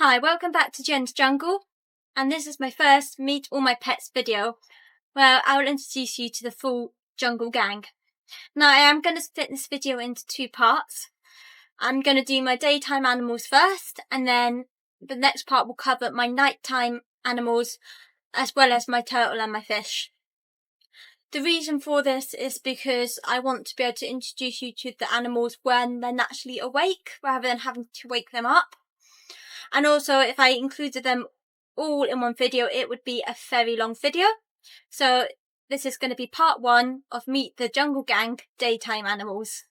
Hi, welcome back to Jen's Jungle, and this is my first Meet All My Pets video, where I will introduce you to the full jungle gang. Now I am going to split this video into two parts. I'm going to do my daytime animals first, and then the next part will cover my nighttime animals, as well as my turtle and my fish. The reason for this is because I want to be able to introduce you to the animals when they're naturally awake, rather than having to wake them up. And also, if I included them all in one video, it would be a very long video. So this is going to be part one of Meet the Jungle Gang daytime animals.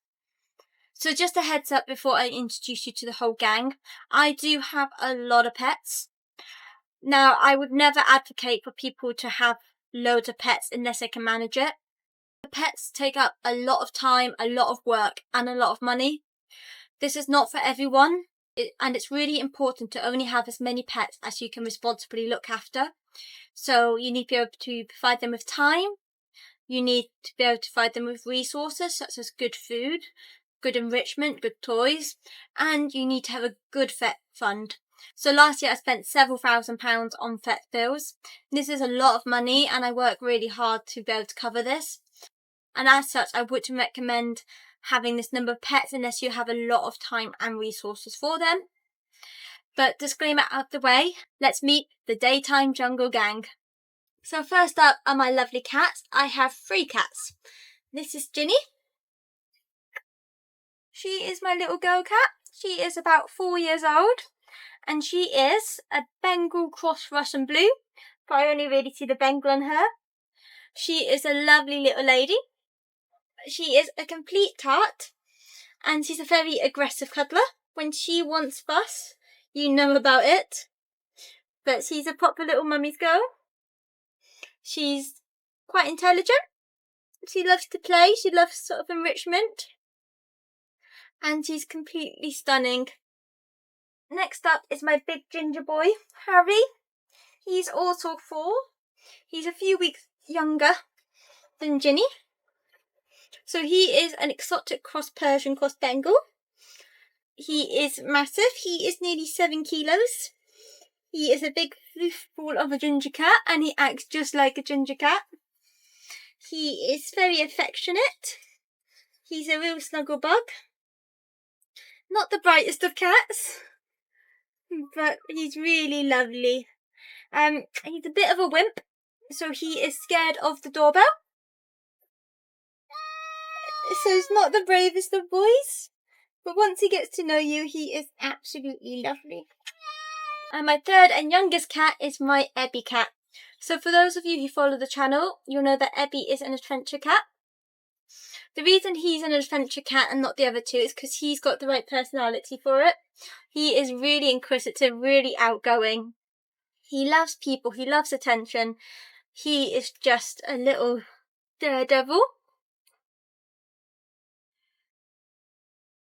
So just a heads up before I introduce you to the whole gang, I do have a lot of pets. Now, I would never advocate for people to have loads of pets unless they can manage it. The pets take up a lot of time, a lot of work, and a lot of money. This is not for everyone. And it's really important to only have as many pets as you can responsibly look after. So you need to be able to provide them with time. You need to be able to provide them with resources such as good food, good enrichment, good toys, and you need to have a good vet fund. So last year I spent several £1,000s on vet bills. This is a lot of money and I work really hard to be able to cover this. And as such, I wouldn't recommend having this number of pets unless you have a lot of time and resources for them. But disclaimer out of the way, let's meet the daytime jungle gang. So first up are my lovely cats. I have 3 cats. This is Ginny. She is my little girl cat. She is about 4 years old and she is a Bengal cross Russian blue, but I only really see the Bengal on her. She is a lovely little lady. She is a complete tart and she's a very aggressive cuddler. When she wants fuss, you know about it. But she's a proper little mummy's girl. She's quite intelligent. She loves to play. She loves sort of enrichment. And she's completely stunning. Next up is my big ginger boy, Harry. He's also 4. He's a few weeks younger than Ginny. So he is an exotic cross Persian cross Bengal. He is massive. He is nearly 7 kilos. He is a big ball of a ginger cat and he acts just like a ginger cat. He is very affectionate. He's a real snuggle bug. Not the brightest of cats, but he's really lovely. He's a bit of a wimp, so he is scared of the doorbell. So he's not the bravest of boys, but once he gets to know you, he is absolutely lovely. And my third and youngest cat is my Ebby cat. So for those of you who follow the channel, you'll know that Ebby is an adventure cat. The reason he's an adventure cat and not the other two is because he's got the right personality for it. He is really inquisitive, really outgoing. He loves people, he loves attention. He is just a little daredevil.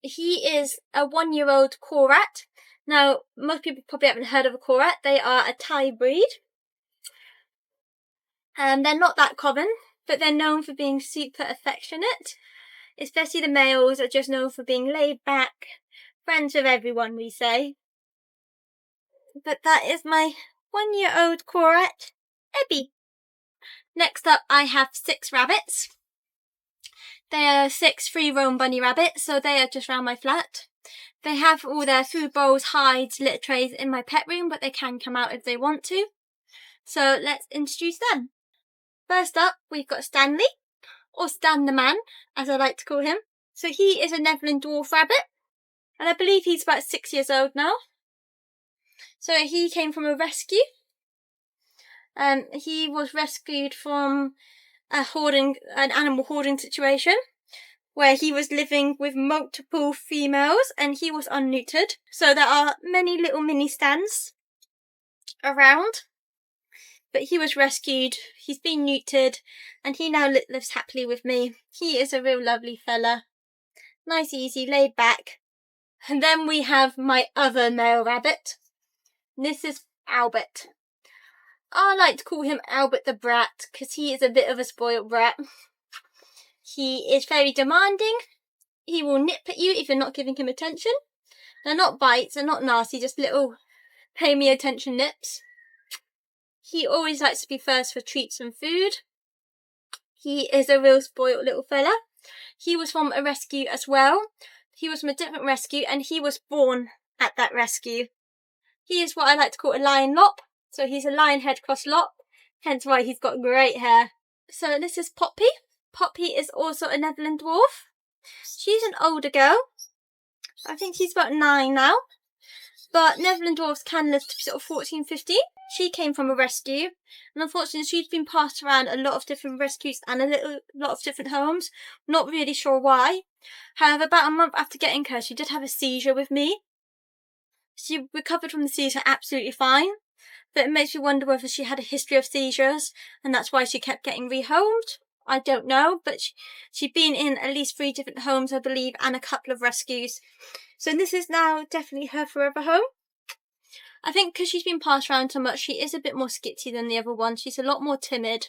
He is a 1-year-old Korat. Now, most people probably haven't heard of a Korat. They are a Thai breed. They're not that common, but they're known for being super affectionate. Especially the males are just known for being laid back, friends with everyone, we say. But that is my 1-year-old Korat, Ebby. Next up, I have 6 rabbits. They are 6 free roam bunny rabbits, so they are just round my flat. They have all their food bowls, hides, litter trays in my pet room, but they can come out if they want to. So let's introduce them. First up, we've got Stanley, or Stan the Man, as I like to call him. So he is a Netherland dwarf rabbit, and I believe he's about 6 years old now. So he came from a rescue. He was rescued from an animal hoarding situation where he was living with multiple females and he was unneutered. So there are many little mini Stans around, but he was rescued, he's been neutered, and he now lives happily with me. He is a real lovely fella. Nice, easy, laid back. And then we have my other male rabbit. This is Albert. I like to call him Albert the Brat because he is a bit of a spoiled brat. He is very demanding. He will nip at you if you're not giving him attention. They're not bites, they're not nasty, just little Pay me attention, Nips. He always likes to be first for treats and food. He is a real spoiled little fella. He was from a rescue as well. He was from a different rescue and he was born at that rescue. He is what I like to call a lion lop. So he's a lion head cross lop, hence why he's got great hair. So this is Poppy. Poppy is also a Netherland dwarf. She's an older girl. I think she's about 9 now. But Netherland dwarfs can live to be sort of 14, 15. She came from a rescue, and unfortunately she's been passed around a lot of different rescues and a lot of different homes. Not really sure why. However, about a month after getting her, she did have a seizure with me. She recovered from the seizure absolutely fine, but it makes me wonder whether she had a history of seizures, and that's why she kept getting rehomed. I don't know, but she'd been in at least 3 different homes, I believe, and a couple of rescues. So this is now definitely her forever home. I think because she's been passed around so much, she is a bit more skitsy than the other one. She's a lot more timid,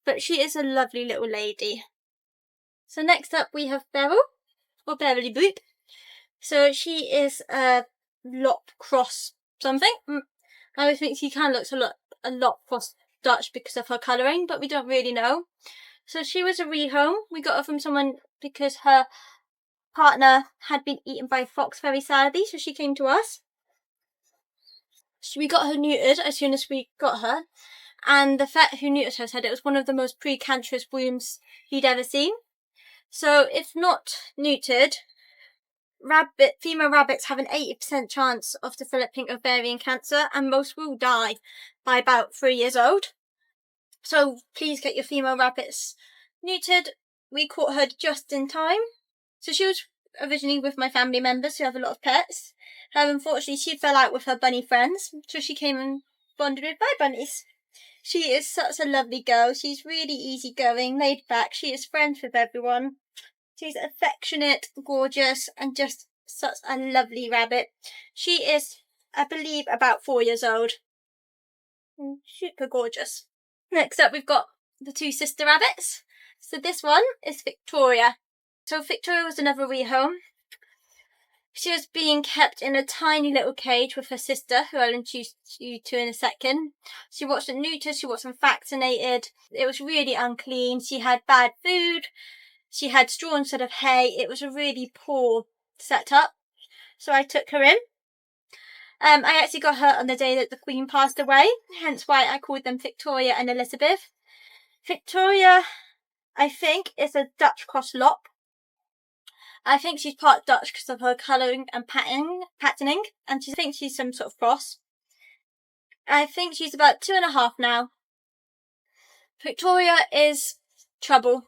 but she is a lovely little lady. So next up we have Beryl, or Beverly Boop. So she is a lop cross something. I always think she kind of looks a lot cross Dutch because of her colouring, but we don't really know. So she was a rehome. We got her from someone because her partner had been eaten by a fox very sadly, so she came to us. We got her neutered as soon as we got her, and the vet who neutered her said it was one of the most precancerous wounds he'd ever seen. So if not neutered, female rabbits have an 80% chance of developing ovarian cancer, and most will die by about 3 years old. So please get your female rabbits neutered. We caught her just in time. So she was originally with my family members who have a lot of pets. Unfortunately, she fell out with her bunny friends, so she came and bonded with my bunnies. She is such a lovely girl. She's really easygoing, laid back. She is friends with everyone. She's affectionate, gorgeous, and just such a lovely rabbit. She is, I believe, about 4 years old. Super gorgeous. Next up, we've got the 2 sister rabbits. So this one is Victoria. So Victoria was another rehome. She was being kept in a tiny little cage with her sister, who I'll introduce you to in a second. She wasn't neutered, she wasn't vaccinated. It was really unclean. She had bad food. She had straw instead of hay. It was a really poor setup. So I took her in. I actually got her on the day that the Queen passed away, hence why I called them Victoria and Elizabeth. Victoria, I think, is a Dutch cross lop. I think she's part Dutch because of her colouring and patterning, and I think she's some sort of cross. I think she's about 2.5 now. Victoria is trouble.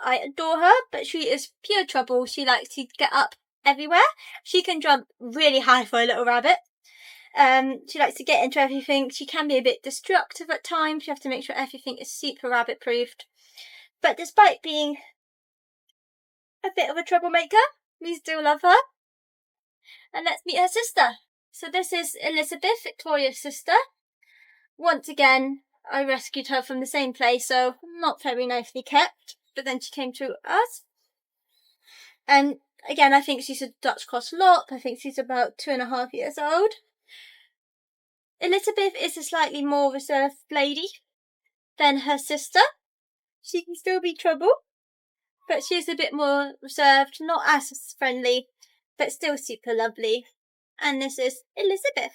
I adore her, but she is pure trouble. She likes to get up everywhere. She can jump really high for a little rabbit. She likes to get into everything. She can be a bit destructive at times. You have to make sure everything is super rabbit proofed. But despite being a bit of a troublemaker, we still love her. And let's meet her sister. So this is Elizabeth, Victoria's sister. Once again, I rescued her from the same place, so not very nicely kept. But then she came to us. And again, I think she's a Dutch cross lop. I think she's about 2.5 years old. Elizabeth is a slightly more reserved lady than her sister. She can still be trouble, but she's a bit more reserved, not as friendly, but still super lovely. And this is Elizabeth.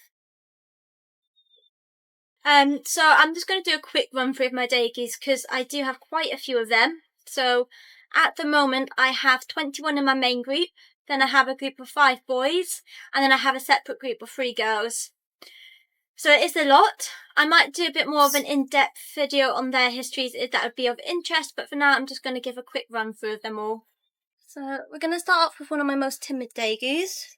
So I'm just going to do a quick run through of my degus because I do have quite a few of them. So at the moment I have 21 in my main group, then I have a group of 5 boys, and then I have a separate group of 3 girls. So it is a lot. I might do a bit more of an in-depth video on their histories if that would be of interest, but for now I'm just going to give a quick run through of them all. So we're going to start off with one of my most timid degus.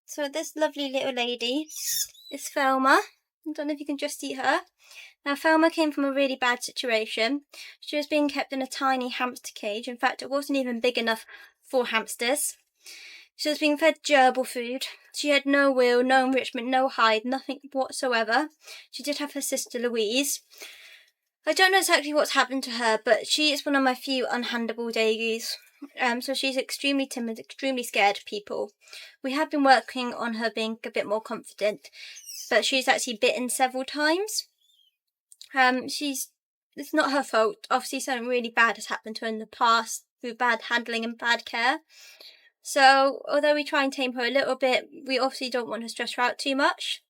So this lovely little lady is Thelma. I don't know if you can just see her. Now Thelma came from a really bad situation. She was being kept in a tiny hamster cage. In fact, it wasn't even big enough for hamsters. She was being fed gerbil food. She had no will, no enrichment, no hide, nothing whatsoever. She did have her sister Louise. I don't know exactly what's happened to her, but she is one of my few unhandable degus. So she's extremely timid, extremely scared of people. We have been working on her being a bit more confident, but she's actually bitten several times. It's not her fault. Obviously something really bad has happened to her in the past through bad handling and bad care. So although we try and tame her a little bit, we obviously don't want to stress her out too much.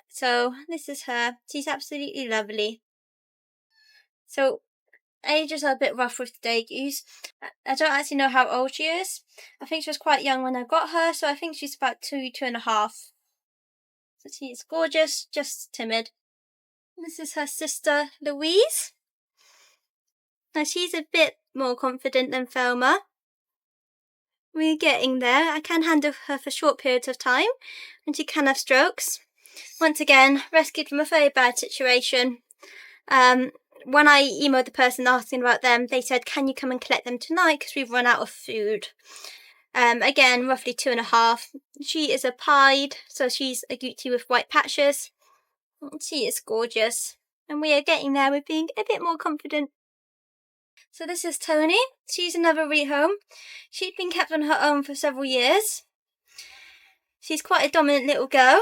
So this is her. She's absolutely lovely. So ages are a bit rough with the degus. I don't actually know how old she is. I think she was quite young when I got her, so I think she's about 2.5. So she is gorgeous, just timid. This is her sister Louise. Now she's a bit more confident than Thelma. We're getting there. I can handle her for short periods of time, and she can have strokes. Once again, rescued from a very bad situation. When I emailed the person asking about them, they said, can you come and collect them tonight because we've run out of food. Again, roughly 2.5. She is a pied, so she's a Gucci with white patches. She is gorgeous. And we are getting there with being a bit more confident. So this is Tony. She's another rehome. She's been kept on her own for several years. She's quite a dominant little girl.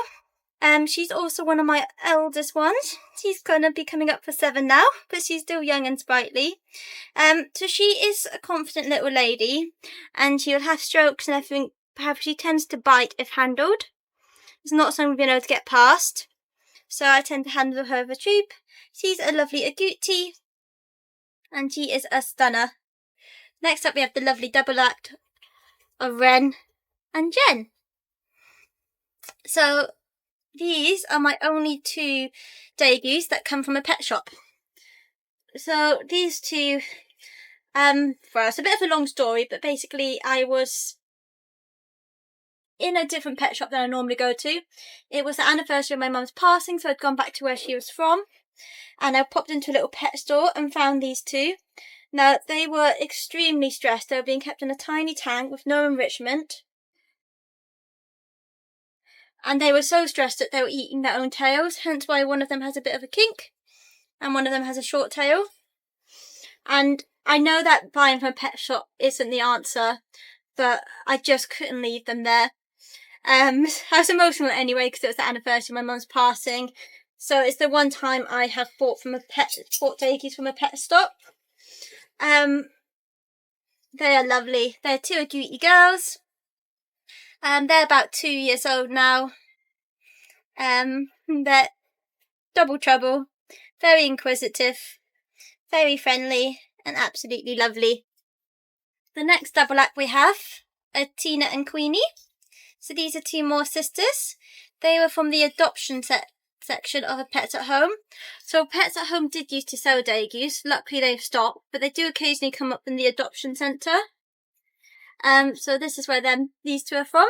She's also one of my eldest ones. She's gonna be coming up for 7 now, but she's still young and sprightly. So she is a confident little lady, and she'll have strokes and everything. Perhaps she tends to bite if handled. It's not something we've been able to get past, so I tend to handle her with a troop. She's a lovely agouti, and she is a stunner. Next up we have the lovely double act of Ren and Jen. So these are my only 2 degus that come from a pet shop. So these 2, well, it's a bit of a long story, but basically I was in a different pet shop than I normally go to. It was the anniversary of my mum's passing, so I'd gone back to where she was from, and I popped into a little pet store and found these 2. Now, they were extremely stressed. They were being kept in a tiny tank with no enrichment. And they were so stressed that they were eating their own tails, hence why one of them has a bit of a kink and one of them has a short tail. And I know that buying from a pet shop isn't the answer, but I just couldn't leave them there. I was emotional anyway because it was the anniversary of my mum's passing. So it's the one time I have bought degus from a pet shop. They are lovely. They're 2 agouti girls. They're about 2 years old now. They're double trouble, very inquisitive, very friendly, and absolutely lovely. The next double act we have are Tina and Queenie. So these are 2 more sisters. They were from the adoption section of a Pets at Home. So Pets at Home did used to sell degus. Luckily they've stopped, but they do occasionally come up in the adoption centre. So this is where these 2 are from.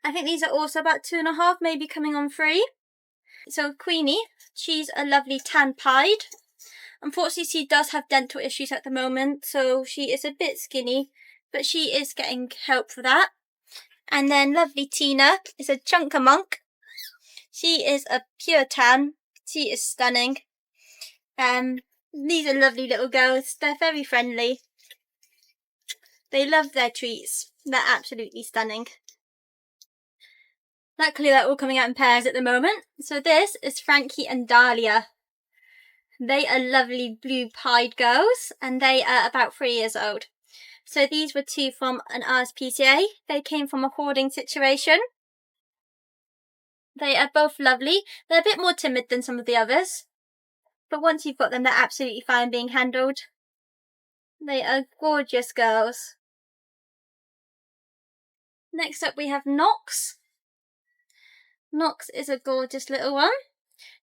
I think these are also about 2.5, maybe coming on 3. So Queenie, she's a lovely tan pied. Unfortunately, she does have dental issues at the moment, so she is a bit skinny, but she is getting help for that. And then lovely Tina is a chunker monk. She is a pure tan. She is stunning. These are lovely little girls. They're very friendly. They love their treats. They're absolutely stunning. Luckily, they're all coming out in pairs at the moment. So this is Frankie and Dahlia. They are lovely blue pied girls, and they are about 3 years old. So these were 2 from an RSPCA. They came from a hoarding situation. They are both lovely. They're a bit more timid than some of the others, but once you've got them, they're absolutely fine being handled. They are gorgeous girls. Next up we have Knox. Knox is a gorgeous little one.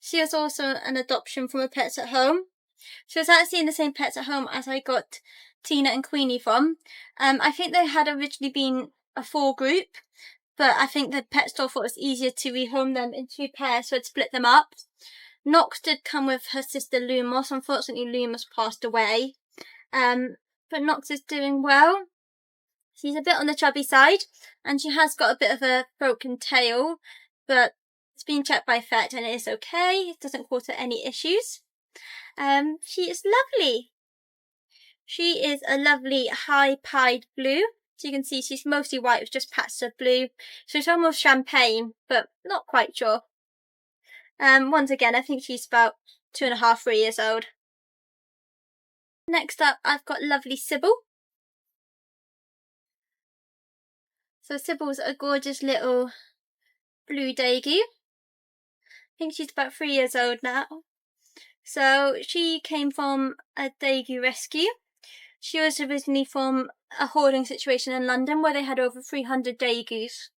She was also an adoption from a Pets at Home. She was actually in the same Pets at Home as I got Tina and Queenie from. I think they had originally been a 4 group, but I think the pet store thought it was easier to rehome them in 2 pairs, so it split them up. Knox did come with her sister Lumos. Unfortunately, Lumos passed away. But Knox is doing well. She's a bit on the chubby side, and she has got a bit of a broken tail, but it's been checked by vet and it is okay. It doesn't cause her any issues. She is lovely. She is a lovely high-pied blue. So you can see she's mostly white with just patches of blue. So it's almost champagne, but not quite sure. Once again, I think she's about 2.5, 3 years old. Next up, I've got lovely Sybil. So Sybil's a gorgeous little blue degu. I think she's about 3 years old now. So she came from a degu rescue. She was originally from a hoarding situation in London where they had over 300 degus.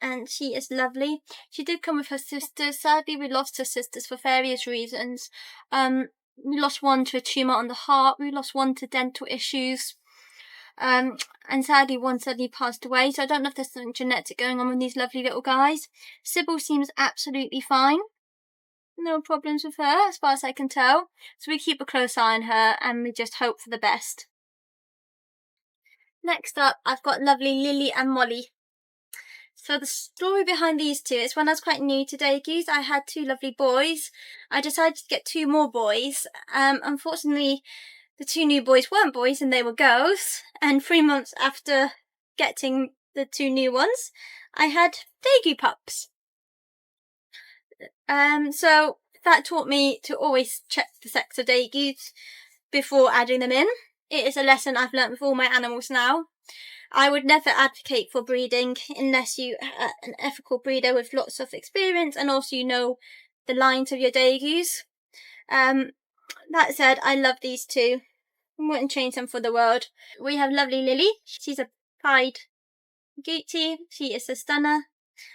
And she is lovely. She did come with her sister. Sadly, we lost her sisters for various reasons. We lost one to a tumour on the heart. We lost one to dental issues. And sadly, one suddenly passed away. So I don't know if there's something genetic going on with these lovely little guys. Sybil seems absolutely fine. No problems with her, as far as I can tell. So we keep a close eye on her, and we just hope for the best. Next up, I've got lovely Lily and Molly. So the story behind these two is when I was quite new to degus, I had 2 lovely boys. I decided to get 2 more boys. Unfortunately, the 2 new boys weren't boys and they were girls. And 3 months after getting the 2 new ones, I had degu pups. So that taught me to always check the sex of degus before adding them in. It is a lesson I've learnt with all my animals now. I would never advocate for breeding unless you are an ethical breeder with lots of experience and also you know the lines of your degus. That said, I love these 2. I wouldn't change them for the world. We have lovely Lily. She's a pied agouti. She is a stunner.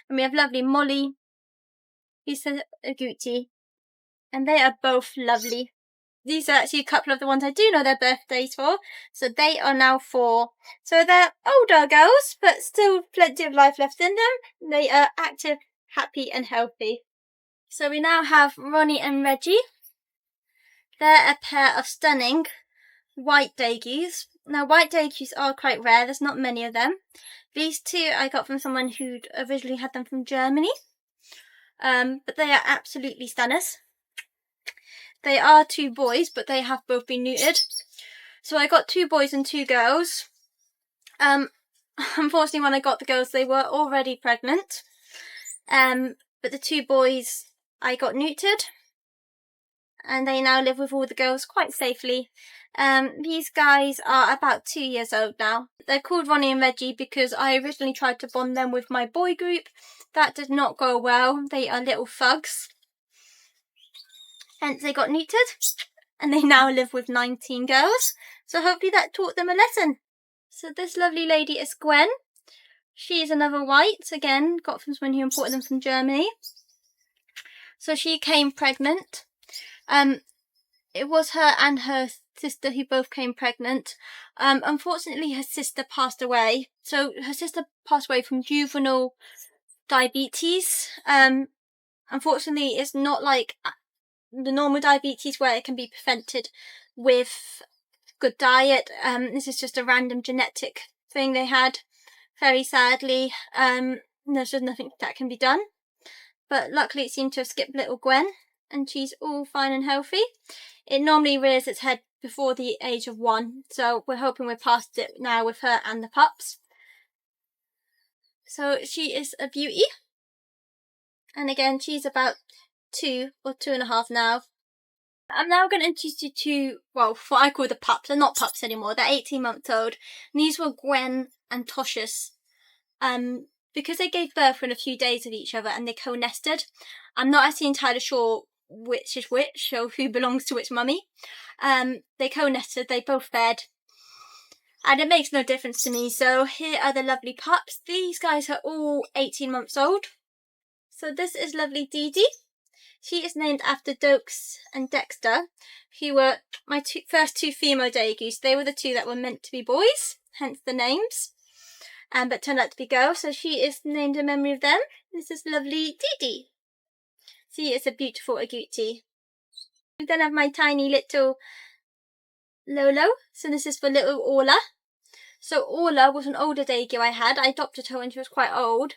And we have lovely Molly. She's a agouti. And they are both lovely. These are actually a couple of the ones I do know their birthdays for. So they are now 4. So they're older girls, but still plenty of life left in them. They are active, happy and healthy. So we now have Ronnie and Reggie. They're a pair of stunning white degus. Now white degus are quite rare. There's not many of them. These 2 I got from someone who'd originally had them from Germany. But they are absolutely stunners. They are 2 boys, but they have both been neutered. So I got 2 boys and 2 girls. Unfortunately, when I got the girls, they were already pregnant. But the 2 boys I got neutered. And they now live with all the girls quite safely. These guys are about 2 years old now. They're called Ronnie and Reggie because I originally tried to bond them with my boy group. That did not go well. They are little thugs. Hence they got neutered, and they now live with 19 girls. So hopefully that taught them a lesson. So this lovely lady is Gwen. She is another white, again, got from someone who imported them from Germany. So she came pregnant. It was her and her sister who both came pregnant. Unfortunately, her sister passed away. So her sister passed away from juvenile diabetes. Unfortunately, it's not like the normal diabetes where it can be prevented with good diet. This is just a random genetic thing they had, very sadly. There's just nothing that can be done, but luckily it seemed to have skipped little Gwen and she's all fine and healthy. It normally rears its head before the age of 1, so we're hoping we're past it now with her and the pups. So she is a beauty, and again she's about 2 or 2.5 now. I'm now going to introduce you to, well, what I call the pups. They're not pups anymore. They're 18 months old. And these were Gwen and Tortoise. Because they gave birth within a few days of each other and they co-nested. I'm not actually entirely sure which is which, or who belongs to which mummy. They co-nested. They both fed. And it makes no difference to me. So here are the lovely pups. These guys are all 18 months old. So this is lovely Dee Dee. She is named after Dokes and Dexter, who were my first 2 female degus. They were the 2 that were meant to be boys, hence the names, but turned out to be girls. So she is named in memory of them. This is lovely Dee Dee. She is a beautiful agouti. We then have my tiny little Lolo. So this is for little Orla. So Orla was an older degu I had. I adopted her when she was quite old.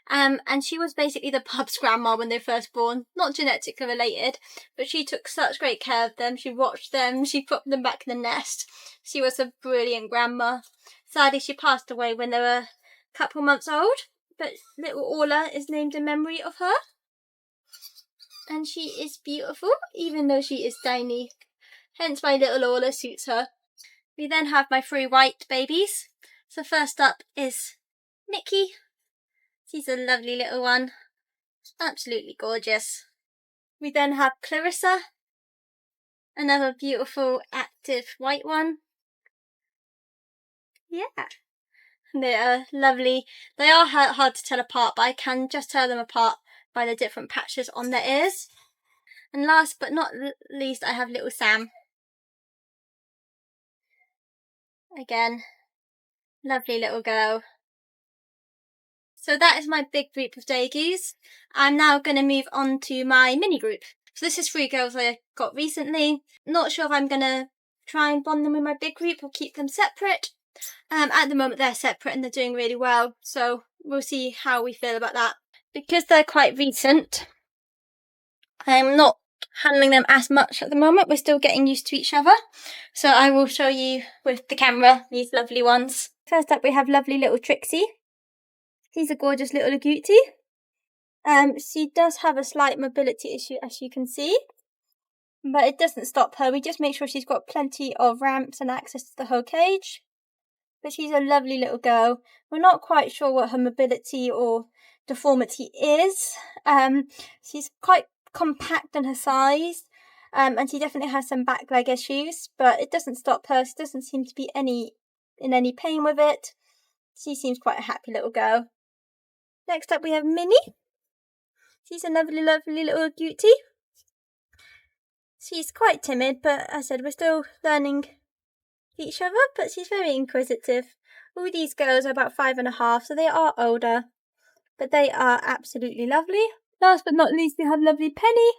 And she was basically the pup's grandma when they were first born. Not genetically related, but she took such great care of them. She watched them, she put them back in the nest. She was a brilliant grandma. Sadly, she passed away when they were a couple months old, but little Orla is named in memory of her. And she is beautiful, even though she is tiny. Hence why little Orla suits her. We then have my 3 white babies. So first up is Mickey. She's a lovely little one. Absolutely gorgeous. We then have Clarissa. Another beautiful, active white one. Yeah. They are lovely. They are hard to tell apart, but I can just tell them apart by the different patches on their ears. And last but not least, I have little Sam. Again, lovely little girl. So that is my big group of degus. I'm now going to move on to my mini group. So this is 3 girls I got recently. Not sure if I'm going to try and bond them with my big group or keep them separate. At the moment they're separate and they're doing really well. So we'll see how we feel about that. Because they're quite recent, I'm not handling them as much at the moment. We're still getting used to each other. So I will show you with the camera these lovely ones. First up we have lovely little Trixie. She's a gorgeous little agouti. She does have a slight mobility issue, as you can see, but it doesn't stop her. We just make sure she's got plenty of ramps and access to the whole cage. But she's a lovely little girl. We're not quite sure what her mobility or deformity is. She's quite compact in her size, and she definitely has some back leg issues, but it doesn't stop her. She doesn't seem to be in any pain with it. She seems quite a happy little girl. Next up we have Minnie. She's a lovely, lovely little agouti. She's quite timid, but as I said, we're still learning each other, but she's very inquisitive. All these girls are about 5.5, so they are older, but they are absolutely lovely. Last but not least, we have lovely Penny.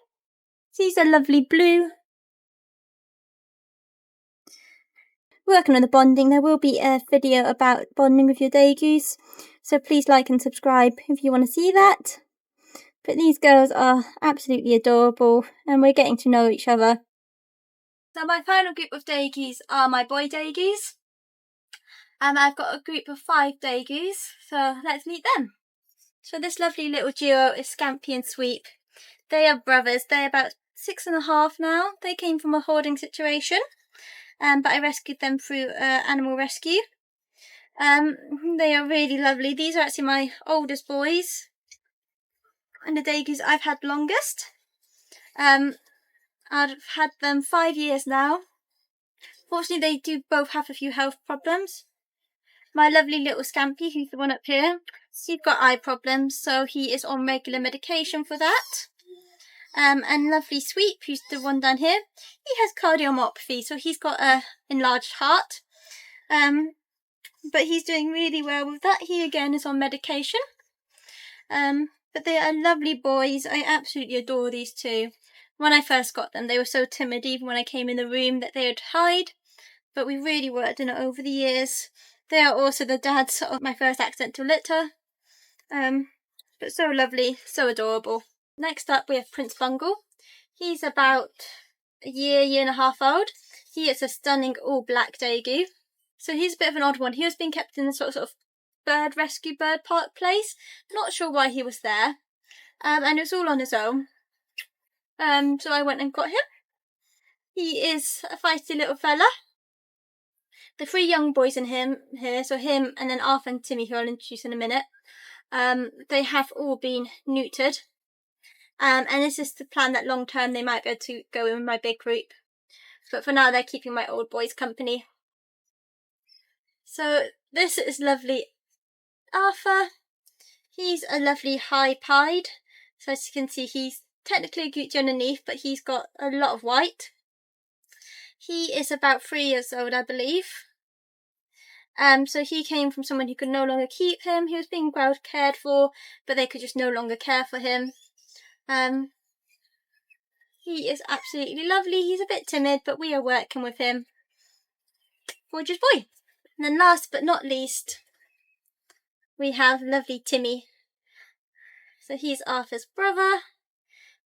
She's a lovely blue. Working on the bonding, there will be a video about bonding with your degus, so please like and subscribe if you want to see that. But these girls are absolutely adorable and we're getting to know each other. So my final group of degus are my boy degus. I've got a group of 5 degus, so let's meet them. So this lovely little duo is Scampy and Sweep. They are brothers. They're about 6.5 now. They came from a hoarding situation, but I rescued them through animal rescue. They are really lovely. These are actually my oldest boys and the degus I've had longest. I've had them 5 years now. Fortunately, they do both have a few health problems. My lovely little Scampy, who's the one up here, he's got eye problems, so he is on regular medication for that. And lovely Sweep, who's the one down here, he has cardiomyopathy, so he's got a enlarged heart. But he's doing really well with that. He again is on medication. But they are lovely boys. I absolutely adore these two. When I first got them, they were so timid, even when I came in the room, that they would hide. But we really worked on it over the years. They are also the dads of my first accidental litter. But so lovely, so adorable. Next up, we have Prince Bungle. He's about a year and a half old. He is a stunning all black degu. So he's a bit of an odd one. He was being kept in a sort of bird rescue, bird park place. Not sure why he was there. And it was all on his own. So I went and got him. He is a feisty little fella. The 3 young boys in here, so him and then Arthur and Timmy, who I'll introduce in a minute, they have all been neutered. And this is the plan that long term they might be able to go in with my big group. But for now, they're keeping my old boys company. So this is lovely Arthur. He's a lovely high pied. So as you can see, he's technically a Gucci underneath, but he's got a lot of white. He is about 3 years old, I believe. So he came from someone who could no longer keep him. He was being well cared for, but they could just no longer care for him. He is absolutely lovely. He's a bit timid, but we are working with him. Gorgeous boy. And then last but not least, we have lovely Timmy. So he's Arthur's brother.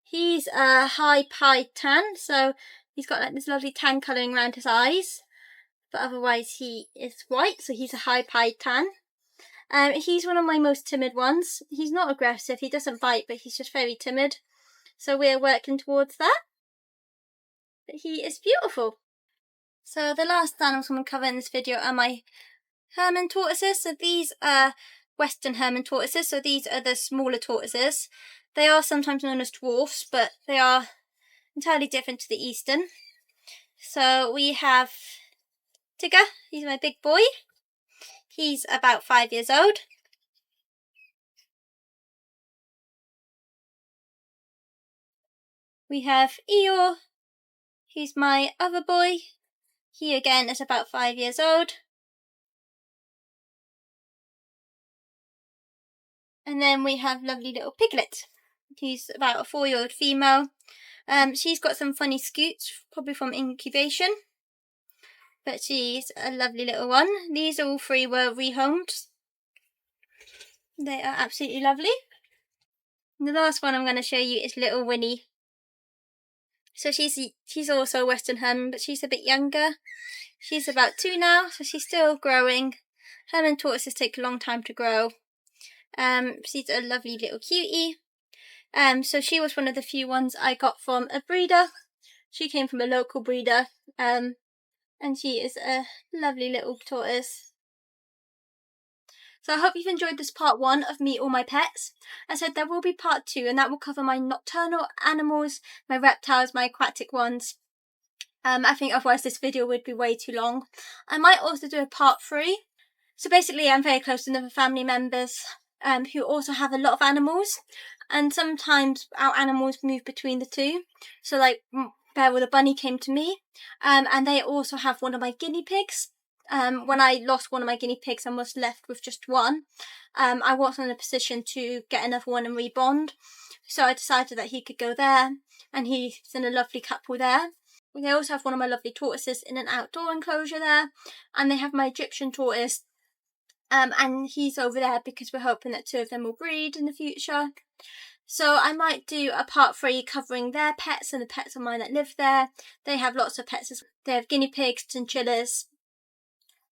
He's a high pied tan, so he's got like this lovely tan colouring around his eyes, but otherwise he is white, so he's a high pied tan. He's one of my most timid ones. He's not aggressive, he doesn't bite, but he's just very timid. So we're working towards that. But he is beautiful. So the last animals I'm going to cover in this video are my Herman tortoises. So these are Western Herman tortoises, so these are the smaller tortoises. They are sometimes known as dwarfs, but they are entirely different to the Eastern. So we have Tigger, he's my big boy. He's about 5 years old. We have Eeyore, he's my other boy. He again is about 5 years old. And then we have lovely little Piglet. He's about a 4-year-old female. She's got some funny scoots, probably from incubation, but she's a lovely little one. These all three were rehomed. They are absolutely lovely. And the last one I'm going to show you is little Winnie. So she's also a Western Herman, but she's a bit younger. She's about 2 now, so she's still growing. Herman tortoises take a long time to grow. She's a lovely little cutie. So she was one of the few ones I got from a breeder. She came from a local breeder, and she is a lovely little tortoise. So I hope you've enjoyed this part 1 of Meet All My Pets. As I said, there will be part 2, and that will cover my nocturnal animals, my reptiles, my aquatic ones. I think otherwise this video would be way too long. I might also do a part 3. So basically I'm very close to other family members who also have a lot of animals, and sometimes our animals move between the two. So like Bear with a Bunny came to me, and they also have one of my guinea pigs. When I lost one of my guinea pigs and was left with just one, I wasn't in a position to get another one and rebond, so I decided that he could go there, and he's in a lovely couple there. They also have one of my lovely tortoises in an outdoor enclosure there, and they have my Egyptian tortoise, and he's over there because we're hoping that 2 of them will breed in the future. So I might do a part 3 covering their pets and the pets of mine that live there. They have lots of pets. They have guinea pigs, chinchillas,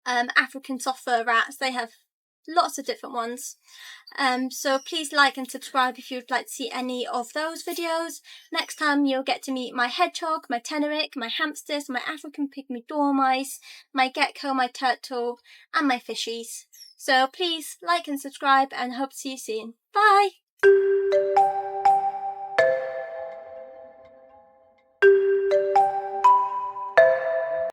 African soft fur rats. They have lots of different ones. So please like and subscribe if you'd like to see any of those videos. Next time you'll get to meet my hedgehog, my teneric, my hamsters, my African pygmy dormice, my gecko, my turtle, and my fishies. So please like and subscribe, and hope to see you soon. Bye!